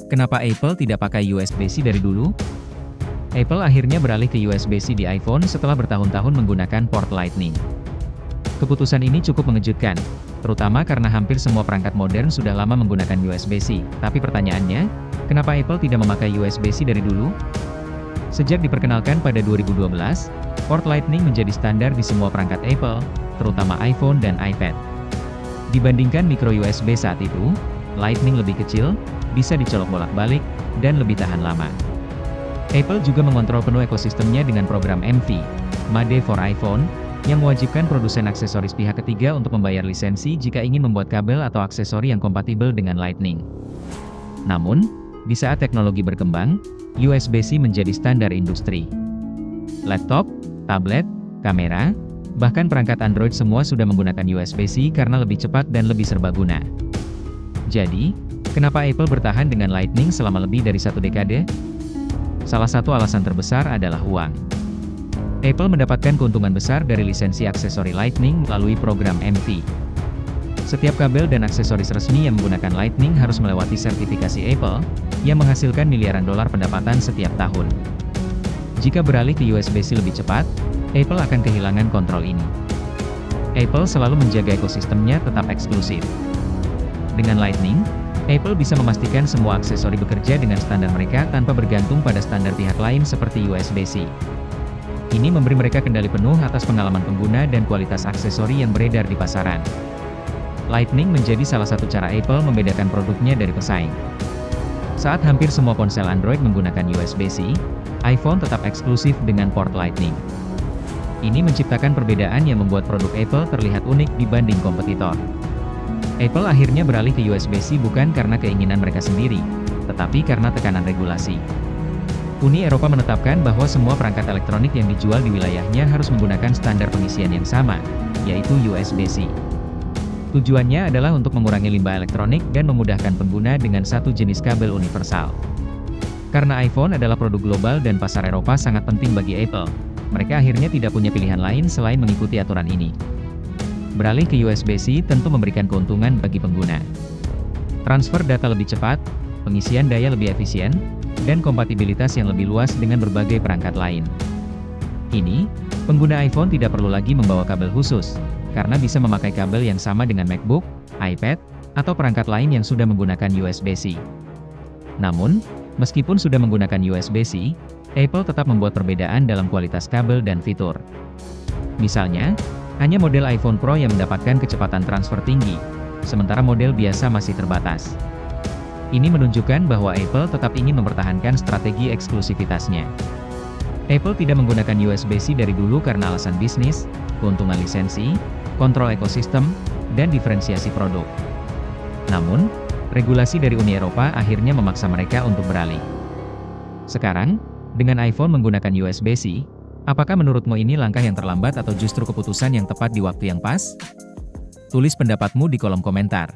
Kenapa Apple tidak pakai USB-C dari dulu? Apple akhirnya beralih ke USB-C di iPhone setelah bertahun-tahun menggunakan port Lightning. Keputusan ini cukup mengejutkan, terutama karena hampir semua perangkat modern sudah lama menggunakan USB-C. Tapi pertanyaannya, kenapa Apple tidak memakai USB-C dari dulu? Sejak diperkenalkan pada 2012, port Lightning menjadi standar di semua perangkat Apple, terutama iPhone dan iPad. Dibandingkan micro USB saat itu, Lightning lebih kecil, bisa dicolok bolak-balik, dan lebih tahan lama. Apple juga mengontrol penuh ekosistemnya dengan program MV, Made for iPhone, yang mewajibkan produsen aksesoris pihak ketiga untuk membayar lisensi jika ingin membuat kabel atau aksesori yang kompatibel dengan Lightning. Namun, di saat teknologi berkembang, USB-C menjadi standar industri. Laptop, tablet, kamera, bahkan perangkat Android semua sudah menggunakan USB-C karena lebih cepat dan lebih serbaguna. Jadi, kenapa Apple bertahan dengan Lightning selama lebih dari 1 dekade? Salah satu alasan terbesar adalah uang. Apple mendapatkan keuntungan besar dari lisensi aksesori Lightning melalui program MV. Setiap kabel dan aksesoris resmi yang menggunakan Lightning harus melewati sertifikasi Apple, yang menghasilkan miliaran dolar pendapatan setiap tahun. Jika beralih ke USB-C lebih cepat, Apple akan kehilangan kontrol ini. Apple selalu menjaga ekosistemnya tetap eksklusif. Dengan Lightning, Apple bisa memastikan semua aksesori bekerja dengan standar mereka tanpa bergantung pada standar pihak lain seperti USB-C. Ini memberi mereka kendali penuh atas pengalaman pengguna dan kualitas aksesori yang beredar di pasaran. Lightning menjadi salah satu cara Apple membedakan produknya dari pesaing. Saat hampir semua ponsel Android menggunakan USB-C, iPhone tetap eksklusif dengan port Lightning. Ini menciptakan perbedaan yang membuat produk Apple terlihat unik dibanding kompetitor. Apple akhirnya beralih ke USB-C bukan karena keinginan mereka sendiri, tetapi karena tekanan regulasi. Uni Eropa menetapkan bahwa semua perangkat elektronik yang dijual di wilayahnya harus menggunakan standar pengisian yang sama, yaitu USB-C. Tujuannya adalah untuk mengurangi limbah elektronik dan memudahkan pengguna dengan satu jenis kabel universal. Karena iPhone adalah produk global dan pasar Eropa sangat penting bagi Apple, mereka akhirnya tidak punya pilihan lain selain mengikuti aturan ini. Beralih ke USB-C tentu memberikan keuntungan bagi pengguna. Transfer data lebih cepat, pengisian daya lebih efisien, dan kompatibilitas yang lebih luas dengan berbagai perangkat lain. Ini, pengguna iPhone tidak perlu lagi membawa kabel khusus, karena bisa memakai kabel yang sama dengan MacBook, iPad, atau perangkat lain yang sudah menggunakan USB-C. Namun, meskipun sudah menggunakan USB-C, Apple tetap membuat perbedaan dalam kualitas kabel dan fitur. Misalnya, hanya model iPhone Pro yang mendapatkan kecepatan transfer tinggi, sementara model biasa masih terbatas. Ini menunjukkan bahwa Apple tetap ingin mempertahankan strategi eksklusivitasnya. Apple tidak menggunakan USB-C dari dulu karena alasan bisnis, keuntungan lisensi, kontrol ekosistem, dan diferensiasi produk. Namun, regulasi dari Uni Eropa akhirnya memaksa mereka untuk beralih. Sekarang, dengan iPhone menggunakan USB-C, apakah menurutmu ini langkah yang terlambat atau justru keputusan yang tepat di waktu yang pas? Tulis pendapatmu di kolom komentar.